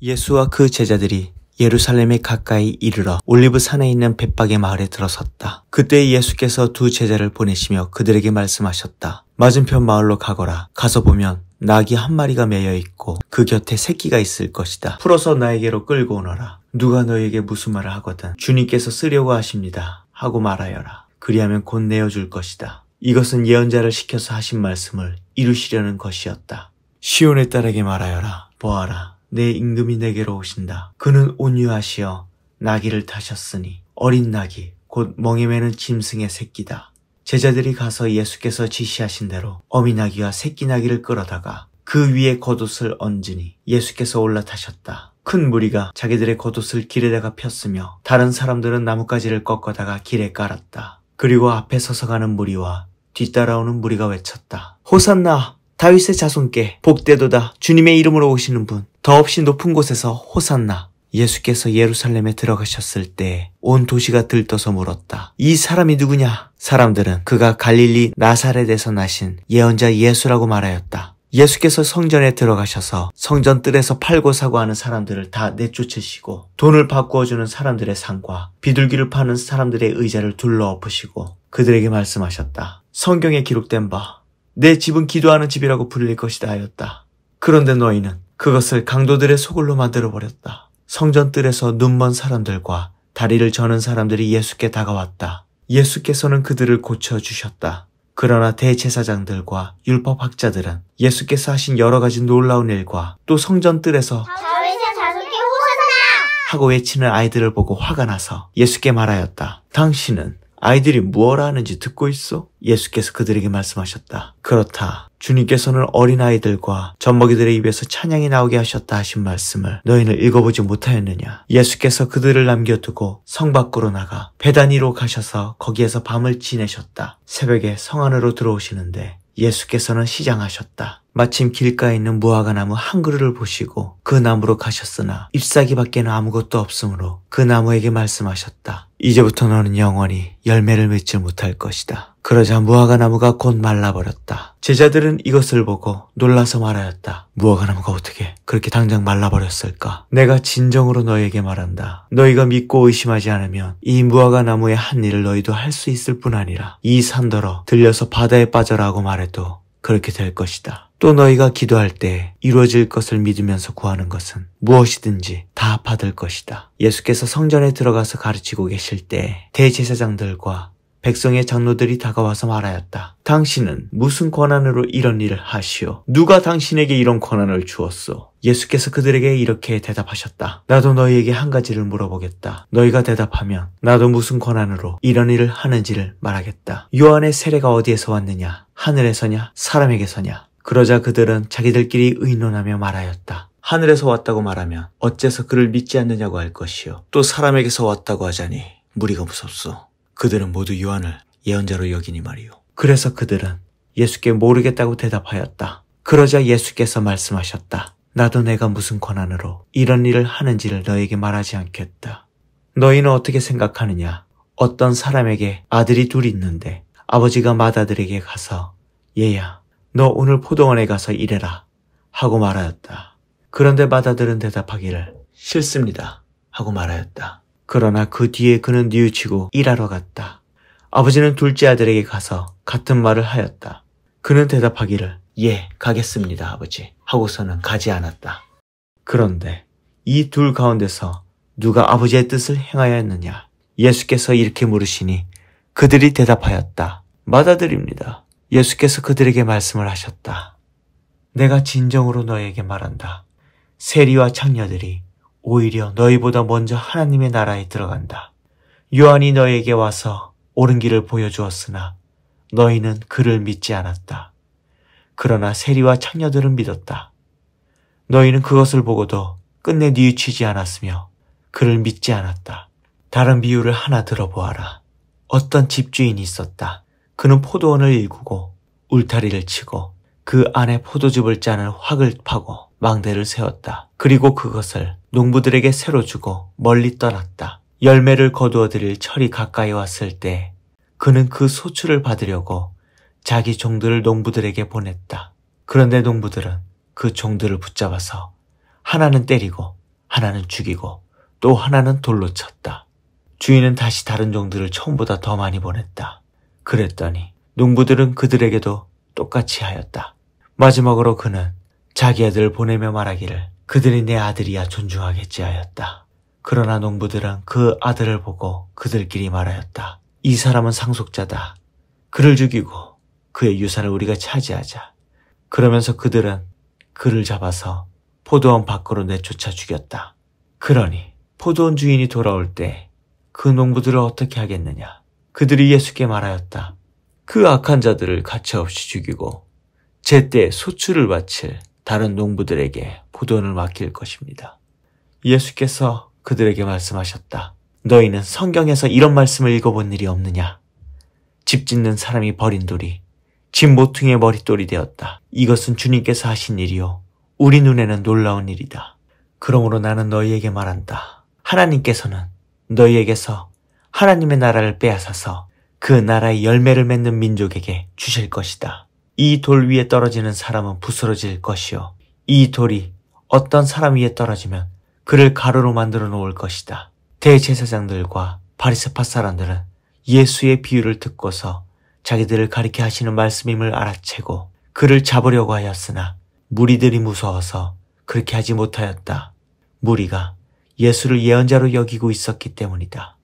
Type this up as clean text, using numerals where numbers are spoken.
예수와 그 제자들이 예루살렘에 가까이 이르러 올리브산에 있는 벳박의 마을에 들어섰다. 그때 예수께서 두 제자를 보내시며 그들에게 말씀하셨다. 맞은편 마을로 가거라. 가서 보면 낙이 한 마리가 매여 있고 그 곁에 새끼가 있을 것이다. 풀어서 나에게로 끌고 오너라. 누가 너에게 무슨 말을 하거든 주님께서 쓰려고 하십니다 하고 말하여라. 그리하면 곧 내어줄 것이다. 이것은 예언자를 시켜서 하신 말씀을 이루시려는 것이었다. 시온의 딸에게 말하여라. 보아라. 내 임금이 내게로 오신다. 그는 온유하시어 나귀를 타셨으니 어린 나귀 곧 멍에 매는 짐승의 새끼다. 제자들이 가서 예수께서 지시하신 대로 어미 나귀와 새끼 나귀를 끌어다가 그 위에 겉옷을 얹으니 예수께서 올라타셨다. 큰 무리가 자기들의 겉옷을 길에다가 폈으며 다른 사람들은 나뭇가지를 꺾어다가 길에 깔았다. 그리고 앞에 서서 가는 무리와 뒤따라오는 무리가 외쳤다. 호산나! 다윗의 자손께 복되도다. 주님의 이름으로 오시는 분. 더없이 높은 곳에서 호산나. 예수께서 예루살렘에 들어가셨을 때 온 도시가 들떠서 물었다. 이 사람이 누구냐? 사람들은 그가 갈릴리 나사렛에서 나신 예언자 예수라고 말하였다. 예수께서 성전에 들어가셔서 성전 뜰에서 팔고 사고 하는 사람들을 다 내쫓으시고 돈을 바꾸어 주는 사람들의 상과 비둘기를 파는 사람들의 의자를 둘러 엎으시고 그들에게 말씀하셨다. 성경에 기록된 바 내 집은 기도하는 집이라고 불릴 것이다 하였다. 그런데 너희는 그것을 강도들의 소굴로 만들어버렸다. 성전 뜰에서 눈먼 사람들과 다리를 저는 사람들이 예수께 다가왔다. 예수께서는 그들을 고쳐주셨다. 그러나 대제사장들과 율법학자들은 예수께서 하신 여러 가지 놀라운 일과 또 성전 뜰에서 다윗의 자손께 호산나! 하고 외치는 아이들을 보고 화가 나서 예수께 말하였다. 당신은 아이들이 무엇라 하는지 듣고 있어? 예수께서 그들에게 말씀하셨다. 그렇다. 주님께서는 어린아이들과 젖먹이들의 입에서 찬양이 나오게 하셨다 하신 말씀을 너희는 읽어보지 못하였느냐? 예수께서 그들을 남겨두고 성 밖으로 나가 베다니로 가셔서 거기에서 밤을 지내셨다. 새벽에 성 안으로 들어오시는데 예수께서는 시장하셨다. 마침 길가에 있는 무화과 나무 한 그루를 보시고 그 나무로 가셨으나 잎사귀밖에는 아무것도 없으므로 그 나무에게 말씀하셨다. 이제부터 너는 영원히 열매를 맺지 못할 것이다. 그러자 무화과 나무가 곧 말라버렸다. 제자들은 이것을 보고 놀라서 말하였다. 무화과 나무가 어떻게 그렇게 당장 말라버렸을까? 내가 진정으로 너희에게 말한다. 너희가 믿고 의심하지 않으면 이 무화과 나무의 한 일을 너희도 할 수 있을 뿐 아니라 이 산더러 들려서 바다에 빠져라고 말해도 그렇게 될 것이다. 또 너희가 기도할 때 이루어질 것을 믿으면서 구하는 것은 무엇이든지 다 받을 것이다. 예수께서 성전에 들어가서 가르치고 계실 때 대제사장들과 백성의 장로들이 다가와서 말하였다. 당신은 무슨 권한으로 이런 일을 하시오? 누가 당신에게 이런 권한을 주었소? 예수께서 그들에게 이렇게 대답하셨다. 나도 너희에게 한 가지를 물어보겠다. 너희가 대답하면 나도 무슨 권한으로 이런 일을 하는지를 말하겠다. 요한의 세례가 어디에서 왔느냐? 하늘에서냐? 사람에게서냐? 그러자 그들은 자기들끼리 의논하며 말하였다. 하늘에서 왔다고 말하면 어째서 그를 믿지 않느냐고 할 것이요. 또 사람에게서 왔다고 하자니 무리가 무섭소. 그들은 모두 요한을 예언자로 여기니 말이요. 그래서 그들은 예수께 모르겠다고 대답하였다. 그러자 예수께서 말씀하셨다. 나도 내가 무슨 권한으로 이런 일을 하는지를 너에게 말하지 않겠다. 너희는 어떻게 생각하느냐? 어떤 사람에게 아들이 둘이 있는데 아버지가 맏아들에게 가서 얘야 너 오늘 포도원에 가서 일해라 하고 말하였다. 그런데 맏아들은 대답하기를 싫습니다 하고 말하였다. 그러나 그 뒤에 그는 뉘우치고 일하러 갔다. 아버지는 둘째 아들에게 가서 같은 말을 하였다. 그는 대답하기를 예, 가겠습니다 아버지 하고서는 가지 않았다. 그런데 이 둘 가운데서 누가 아버지의 뜻을 행하여 했느냐? 예수께서 이렇게 물으시니 그들이 대답하였다. 맏아들입니다. 예수께서 그들에게 말씀을 하셨다. 내가 진정으로 너희에게 말한다. 세리와 창녀들이 오히려 너희보다 먼저 하나님의 나라에 들어간다. 요한이 너희에게 와서 옳은 길을 보여주었으나 너희는 그를 믿지 않았다. 그러나 세리와 창녀들은 믿었다. 너희는 그것을 보고도 끝내 뉘우치지 않았으며 그를 믿지 않았다. 다른 비유를 하나 들어보아라. 어떤 집주인이 있었다. 그는 포도원을 일구고 울타리를 치고 그 안에 포도즙을 짜는 확을 파고 망대를 세웠다. 그리고 그것을 농부들에게 새로 주고 멀리 떠났다. 열매를 거두어 들일 철이 가까이 왔을 때 그는 그 소출을 받으려고 자기 종들을 농부들에게 보냈다. 그런데 농부들은 그 종들을 붙잡아서 하나는 때리고 하나는 죽이고 또 하나는 돌로 쳤다. 주인은 다시 다른 종들을 처음보다 더 많이 보냈다. 그랬더니 농부들은 그들에게도 똑같이 하였다. 마지막으로 그는 자기 아들을 보내며 말하기를 그들이 내 아들이야 존중하겠지 하였다. 그러나 농부들은 그 아들을 보고 그들끼리 말하였다. 이 사람은 상속자다. 그를 죽이고 그의 유산을 우리가 차지하자. 그러면서 그들은 그를 잡아서 포도원 밖으로 내쫓아 죽였다. 그러니 포도원 주인이 돌아올 때 그 농부들을 어떻게 하겠느냐. 그들이 예수께 말하였다. 그 악한 자들을 가차없이 죽이고 제때 소출을 바칠 다른 농부들에게 포도원을 맡길 것입니다. 예수께서 그들에게 말씀하셨다. 너희는 성경에서 이런 말씀을 읽어본 일이 없느냐. 집 짓는 사람이 버린 돌이 집 모퉁이의 머릿돌이 되었다. 이것은 주님께서 하신 일이요 우리 눈에는 놀라운 일이다. 그러므로 나는 너희에게 말한다. 하나님께서는 너희에게서 하나님의 나라를 빼앗아서 그 나라의 열매를 맺는 민족에게 주실 것이다. 이 돌 위에 떨어지는 사람은 부스러질 것이요 이 돌이 어떤 사람 위에 떨어지면 그를 가루로 만들어 놓을 것이다. 대제사장들과 바리새파 사람들은 예수의 비유를 듣고서 자기들을 가리켜 하시는 말씀임을 알아채고 그를 잡으려고 하였으나 무리들이 무서워서 그렇게 하지 못하였다. 무리가 예수를 예언자로 여기고 있었기 때문이다.